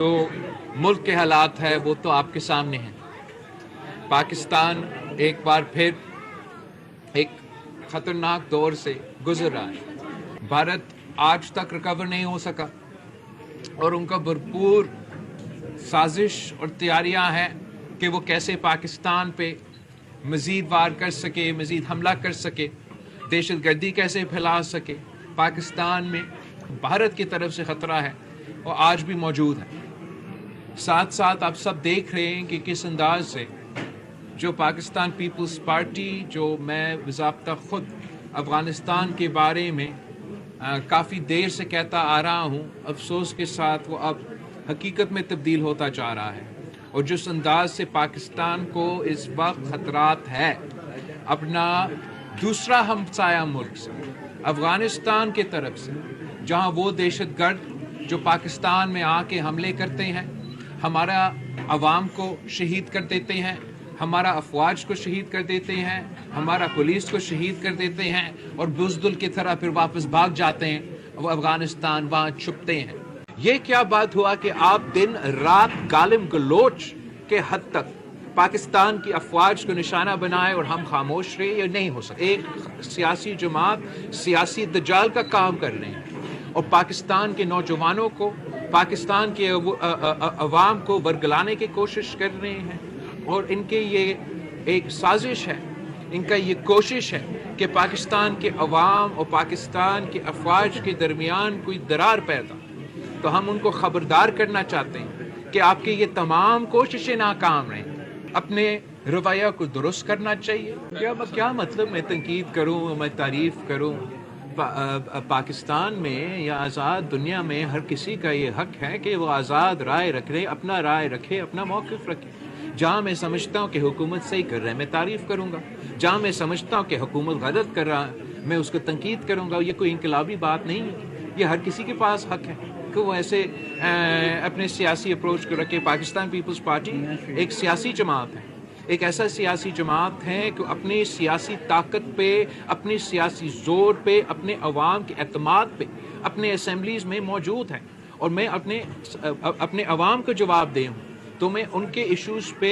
جو ملک کے حالات ہے وہ تو آپ کے سامنے ہیں۔ پاکستان ایک بار پھر ایک خطرناک دور سے گزر رہا ہے۔ بھارت آج تک ریکور نہیں ہو سکا اور ان کا بھرپور سازش اور تیاریاں ہیں کہ وہ کیسے پاکستان پہ مزید وار کر سکے، مزید حملہ کر سکے، دہشت گردی کیسے پھیلا سکے۔ پاکستان میں بھارت کی طرف سے خطرہ ہے اور آج بھی موجود ہے۔ ساتھ ساتھ آپ سب دیکھ رہے ہیں کہ کس انداز سے جو پاکستان پیپلز پارٹی، جو میں باضابطہ خود افغانستان کے بارے میں کافی دیر سے کہتا آ رہا ہوں، افسوس کے ساتھ وہ اب حقیقت میں تبدیل ہوتا جا رہا ہے، اور جس انداز سے پاکستان کو اس وقت خطرات ہے اپنا دوسرا ہمسایہ ملک سے، افغانستان کی طرف سے، جہاں وہ دہشت گرد جو پاکستان میں آ کے حملے کرتے ہیں، ہمارا عوام کو شہید کر دیتے ہیں، ہمارا افواج کو شہید کر دیتے ہیں، ہمارا پولیس کو شہید کر دیتے ہیں، اور بزدل کی طرح پھر واپس بھاگ جاتے ہیں، وہ افغانستان وہاں چھپتے ہیں۔ یہ کیا بات ہوا کہ آپ دن رات گالم گلوچ کے حد تک پاکستان کی افواج کو نشانہ بنائے اور ہم خاموش رہے؟ یہ نہیں ہو سکتا۔ ایک سیاسی جماعت سیاسی دجال کا کام کر رہے ہیں اور پاکستان کے نوجوانوں کو، پاکستان کے عوام کو ورگلانے کی کوشش کر رہے ہیں، اور ان کے یہ ایک سازش ہے، ان کا یہ کوشش ہے کہ پاکستان کے عوام اور پاکستان کے افواج کے درمیان کوئی درار پیدا۔ تو ہم ان کو خبردار کرنا چاہتے ہیں کہ آپ کی یہ تمام کوششیں ناکام رہیں، اپنے رویہ کو درست کرنا چاہیے۔ کیا مطلب میں تنقید کروں، میں تعریف کروں؟ پاکستان میں یا آزاد دنیا میں ہر کسی کا یہ حق ہے کہ وہ آزاد رائے رکھے، اپنا رائے رکھے، اپنا موقف رکھے۔ جہاں میں سمجھتا ہوں کہ حکومت صحیح کر رہا ہے، میں تعریف کروں گا۔ جہاں میں سمجھتا ہوں کہ حکومت غلط کر رہا ہے، میں اس کو تنقید کروں گا۔ یہ کوئی انقلابی بات نہیں ہے، یہ ہر کسی کے پاس حق ہے کہ وہ ایسے اپنے سیاسی اپروچ کو رکھے۔ پاکستان پیپلز پارٹی ایک سیاسی جماعت ہے، ایک ایسا سیاسی جماعت ہے کہ اپنی سیاسی طاقت پہ، اپنی سیاسی زور پہ، اپنے عوام کے اعتماد پہ اپنے اسمبلیز میں موجود ہے، اور میں اپنے عوام کو جواب دے ہوں تو میں ان کے ایشوز پہ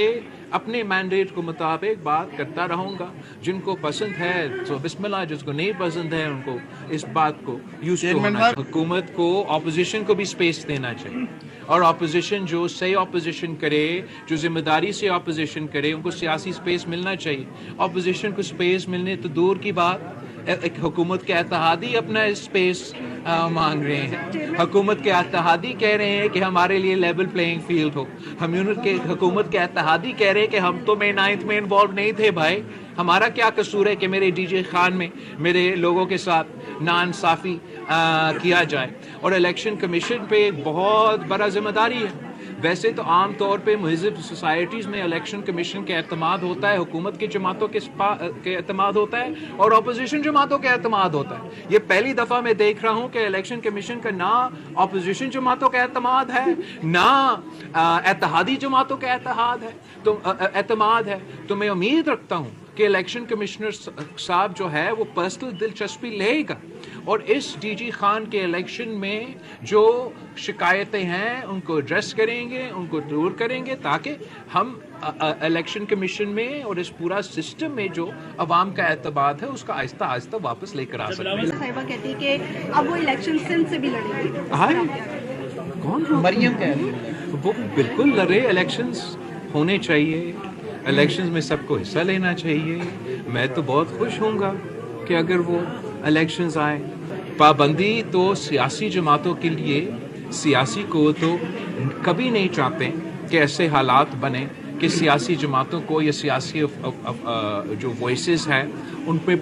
اپنے مینڈیٹ کو مطابق بات کرتا رہوں گا۔ جن کو پسند ہے تو بسم اللہ، جس کو نہیں پسند ہے ان کو اس بات کو یوز ہونا چاہیے۔ حکومت کو اپوزیشن کو بھی سپیس دینا چاہیے، اور اپوزیشن جو صحیح اپوزیشن کرے، جو ذمہ داری سے اپوزیشن کرے، ان کو سیاسی سپیس ملنا چاہیے۔ اپوزیشن کو سپیس ملنے تو دور کی بات، ایک حکومت کے اتحادی اپنا اسپیس مانگ رہے ہیں۔ حکومت کے اتحادی کہہ رہے ہیں کہ ہمارے لیے لیول پلینگ فیلڈ ہو۔ حکومت کے اتحادی کہہ رہے ہیں کہ ہم تو میں 9th میں انوالو نہیں تھے بھائی، ہمارا کیا قصور ہے کہ میرے ڈی جے خان میں میرے لوگوں کے ساتھ ناانصافی کیا جائے۔ اور الیکشن کمیشن پہ ایک بہت بڑا ذمہ داری ہے۔ ویسے تو عام طور پہ مہذب سوسائٹیز میں الیکشن کمیشن کے اعتماد ہوتا ہے، حکومت کی جماعتوں کے اعتماد ہوتا ہے، اور اپوزیشن جماعتوں کے اعتماد ہوتا ہے۔ یہ پہلی دفعہ میں دیکھ رہا ہوں کہ الیکشن کمیشن کا نہ اپوزیشن جماعتوں کا اعتماد ہے، نہ اتحادی جماعتوں کا اعتماد ہے۔ تو میں امید رکھتا ہوں کہ الیکشن کمشنر صاحب جو ہے وہ پرسنل دلچسپی لے گا، اور اس ڈی جی خان کے الیکشن میں جو شکایتیں ہیں ان کو ایڈریس کریں گے، ان کو دور کریں گے، تاکہ ہم الیکشن کمیشن میں اور اس پورا سسٹم میں جو عوام کا اعتماد ہے اس کا آہستہ آہستہ واپس لے کر آ سکتے ہیں۔ صاحبہ کہتی ہے کہ اب وہ الیکشن سندھ سے بھی لڑیں گے۔ کون مریم کہہ رہی ہے؟ وہ بالکل لڑے، الیکشنز ہونے چاہیے، الیکشنز میں سب کو حصہ لینا چاہیے۔ میں تو بہت خوش ہوں گا کہ اگر وہ الیکشنز آئیں۔ پابندی تو سیاسی جماعتوں کے لیے، سیاسی کو تو کبھی نہیں چاہتے کہ ایسے حالات بنے کہ سیاسی جماعتوں کو یا سیاسی جو وائسز ہیں ان پہ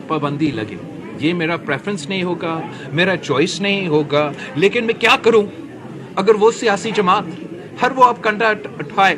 پابندی لگے۔ یہ میرا پریفرنس نہیں ہوگا، میرا چوائس نہیں ہوگا، لیکن میں کیا کروں اگر وہ سیاسی جماعت ہر وہ اب کنڈا اٹھائے